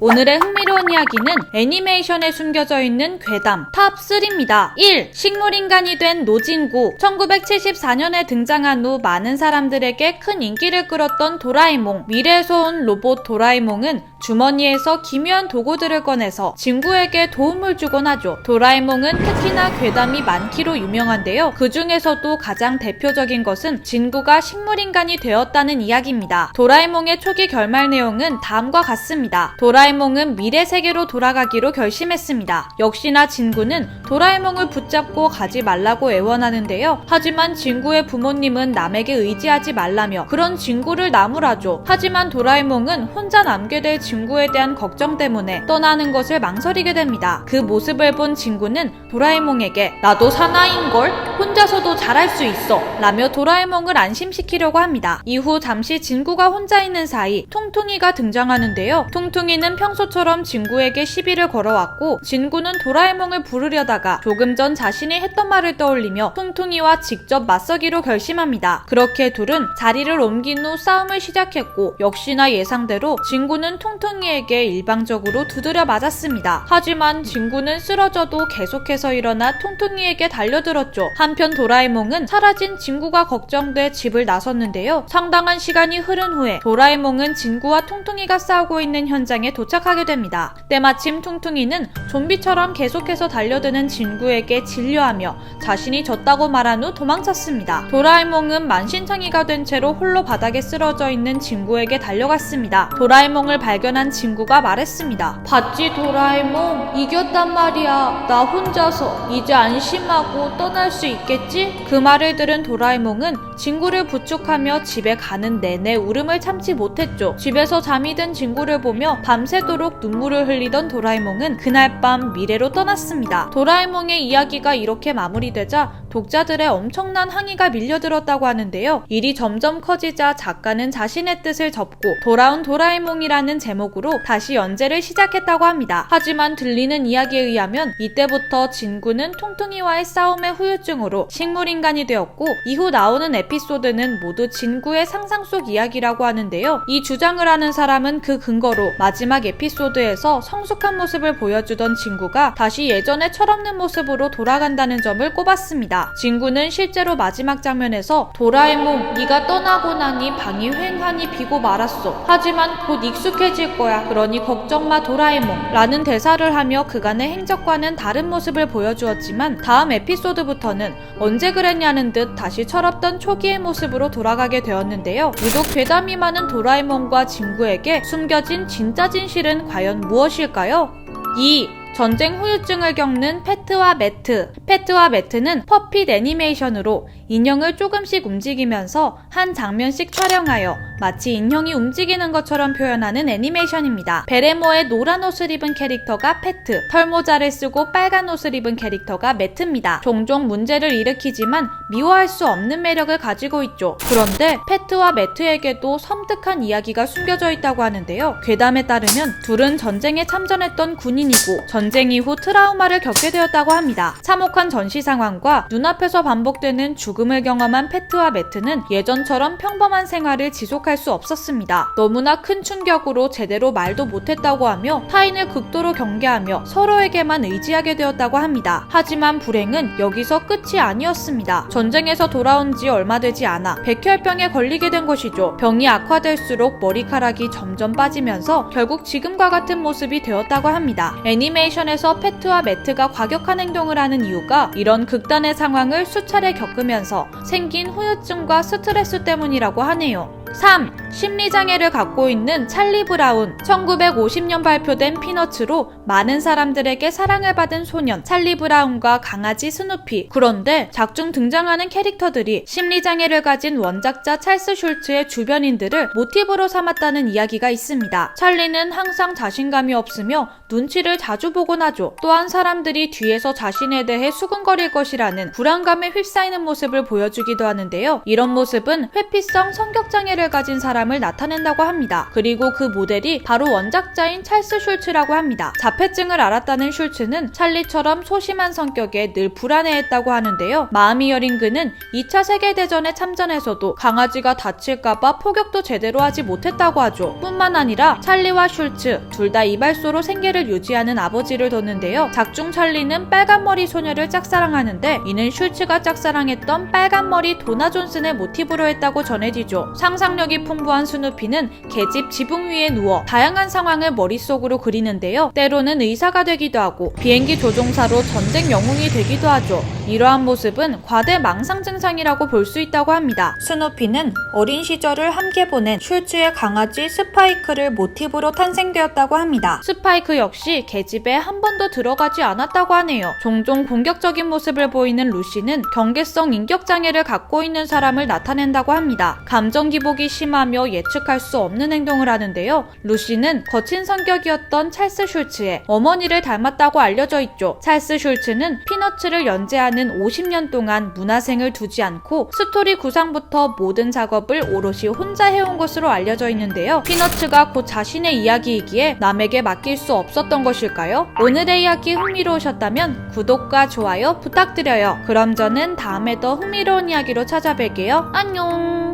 오늘의 흥미로운 이야기는 애니메이션에 숨겨져 있는 괴담 탑3입니다. 1. 식물인간이 된 노진구. 1974년에 등장한 후 많은 사람들에게 큰 인기를 끌었던 도라에몽. 미래에서 온 로봇 도라에몽은 주머니에서 기묘한 도구들을 꺼내서 진구에게 도움을 주곤 하죠. 도라에몽은 특히나 괴담이 많기로 유명한데요. 그 중에서도 가장 대표적인 것은 진구가 식물인간이 되었다는 이야기입니다. 도라에몽의 초기 결말 내용은 다음과 같습니다. 도라에몽은 미래 세계로 돌아가기로 결심했습니다. 역시나 진구는 도라에몽을 붙잡고 가지 말라고 애원하는데요. 하지만 진구의 부모님은 남에게 의지하지 말라며 그런 진구를 나무라죠. 하지만 도라에몽은 혼자 남게 될 진구에 대한 걱정 때문에 떠나는 것을 망설이게 됩니다. 그 모습을 본 진구는 도라에몽에게 나도 사나이인걸? 혼자서도 잘할 수 있어 라며 도라에몽을 안심시키려고 합니다. 이후 잠시 진구가 혼자 있는 사이 퉁퉁이가 등장하는데요. 퉁퉁이는 평소처럼 진구에게 시비를 걸어왔고 진구는 도라에몽을 부르려다가 조금 전 자신이 했던 말을 떠올리며 퉁퉁이와 직접 맞서기로 결심합니다. 그렇게 둘은 자리를 옮긴 후 싸움을 시작했고 역시나 예상대로 진구는 퉁퉁이에게 일방적으로 두드려 맞았습니다. 하지만 진구는 쓰러져도 계속해서 일어나 퉁퉁이에게 달려들었죠. 한편 도라에몽은 사라진 진구가 걱정돼 집을 나섰는데요. 상당한 시간이 흐른 후에 도라에몽은 진구와 퉁퉁이가 싸우고 있는 현장에 도착하게 됩니다. 때마침 퉁퉁이는 좀비처럼 계속해서 달려드는 진구에게 진료하며 자신이 졌다고 말한 후 도망쳤습니다. 도라에몽은 만신창이가 된 채로 홀로 바닥에 쓰러져 있는 진구에게 달려갔습니다. 도라에몽을 발견한 진구가 말했습니다. 봤지 도라에몽? 이겼단 말이야. 나 혼자서 이제 안심하고 떠날 수 있겠지? 그 말을 들은 도라에몽은 진구를 부축하며 집에 가는 내내 울음을 참지 못했죠. 집에서 잠이 든 진구를 보며 밤새도록 눈물을 흘리던 도라에몽은 그날 밤 미래로 떠났습니다. 도라에몽의 이야기가 이렇게 마무리되자 독자들의 엄청난 항의가 밀려들었다고 하는데요. 일이 점점 커지자 작가는 자신의 뜻을 접고 돌아온 도라에몽이라는 제목으로 다시 연재를 시작했다고 합니다. 하지만 들리는 이야기에 의하면 이때부터 진구는 퉁퉁이와의 싸움의 후유증으로 식물인간이 되었고 이후 나오는 에피소드는 모두 진구의 상상 속 이야기라고 하는데요. 이 주장을 하는 사람은 그 근거로 마지막 에피소드에서 성숙한 모습을 보여주던 진구가 다시 예전의 철없는 모습으로 돌아간다는 점을 꼽았습니다. 진구는 실제로 마지막 장면에서 도라에몽, 네가 떠나고 나니 방이 휑하니 비고 말았어. 하지만 곧 익숙해질 거야. 그러니 걱정 마 도라에몽 라는 대사를 하며 그간의 행적과는 다른 모습을 보여주었지만 다음 에피소드부터는 언제 그랬냐는 듯 다시 철없던 초기의 모습으로 돌아가게 되었는데요. 유독 괴담이 많은 도라에몽과 진구에게 숨겨진 진짜 진실은 과연 무엇일까요? 2. 전쟁 후유증을 겪는 패트와 매트. 패트와 매트는 퍼핏 애니메이션으로 인형을 조금씩 움직이면서 한 장면씩 촬영하여 마치 인형이 움직이는 것처럼 표현하는 애니메이션입니다. 베레모의 노란 옷을 입은 캐릭터가 패트, 털모자를 쓰고 빨간 옷을 입은 캐릭터가 매트입니다. 종종 문제를 일으키지만 미워할 수 없는 매력을 가지고 있죠. 그런데 패트와 매트에게도 섬뜩한 이야기가 숨겨져 있다고 하는데요. 괴담에 따르면 둘은 전쟁에 참전했던 군인이고 전쟁 이후 트라우마를 겪게 되었다고 합니다. 참혹한 전시 상황과 눈앞에서 반복되는 죽음을 경험한 패트와 매트는 예전처럼 평범한 생활을 지속할 수 없었습니다. 너무나 큰 충격으로 제대로 말도 못했다고 하며 타인을 극도로 경계하며 서로에게만 의지하게 되었다고 합니다. 하지만 불행은 여기서 끝이 아니었습니다. 전쟁에서 돌아온 지 얼마 되지 않아 백혈병에 걸리게 된 것이죠. 병이 악화될수록 머리카락이 점점 빠지면서 결국 지금과 같은 모습이 되었다고 합니다. 애니메이션에서 패트와 매트가 과격한 행동을 하는 이유가 이런 극단의 상황을 수차례 겪으면서 생긴 후유증과 스트레스 때문이라고 하네요. 3. 심리장애를 갖고 있는 찰리 브라운. 1950년 발표된 피너츠로 많은 사람들에게 사랑을 받은 소년 찰리 브라운과 강아지 스누피. 그런데 작중 등장하는 캐릭터들이 심리장애를 가진 원작자 찰스 슐츠의 주변인들을 모티브로 삼았다는 이야기가 있습니다. 찰리는 항상 자신감이 없으며 눈치를 자주 보곤 하죠. 또한 사람들이 뒤에서 자신에 대해 수근거릴 것이라는 불안감에 휩싸이는 모습을 보여주기도 하는데요. 이런 모습은 회피성 성격장애를 성관계를 가진 사람을 나타낸다고 합니다. 그리고 그 모델이 바로 원작자인 찰스 슐츠라고 합니다. 자폐증을 앓았다는 슐츠는 찰리처럼 소심한 성격에 늘 불안해했다고 하는데요. 마음이 여린 그는 2차 세계대전에 참전해서도 강아지가 다칠까봐 포격도 제대로 하지 못했다고 하죠. 뿐만 아니라 찰리와 슐츠 둘 다 이발소로 생계를 유지하는 아버지를 뒀는데요. 작중 찰리는 빨간머리 소녀를 짝사랑하는데 이는 슐츠가 짝사랑했던 빨간머리 도나 존슨을 모티브로 했다고 전해지죠. 상상력이 풍부한 스누피는 계집 지붕 위에 누워 다양한 상황을 머릿속으로 그리는데요. 때로는 의사가 되기도 하고 비행기 조종사로 전쟁 영웅이 되기도 하죠. 이러한 모습은 과대 망상 증상이라고 볼 수 있다고 합니다. 스누피는 어린 시절을 함께 보낸 슐츠의 강아지 스파이크를 모티브로 탄생되었다고 합니다. 스파이크 역시 계집에 한 번도 들어가지 않았다고 하네요. 종종 공격적인 모습을 보이는 루시는 경계성 인격장애를 갖고 있는 사람을 나타낸다고 합니다. 감정 기복이 심하며 예측할 수 없는 행동을 하는데요. 루시는 거친 성격이었던 찰스 슐츠의 어머니를 닮았다고 알려져 있죠. 찰스 슐츠는 피너츠를 연재하는 50년 동안 문화생을 두지 않고 스토리 구상부터 모든 작업을 오롯이 혼자 해온 것으로 알려져 있는데요. 피너츠가 곧 자신의 이야기이기에 남에게 맡길 수 없었던 것일까요? 오늘의 이야기 흥미로우셨다면 구독과 좋아요 부탁드려요. 그럼 저는 다음에 더 흥미로운 이야기로 찾아뵐게요. 안녕.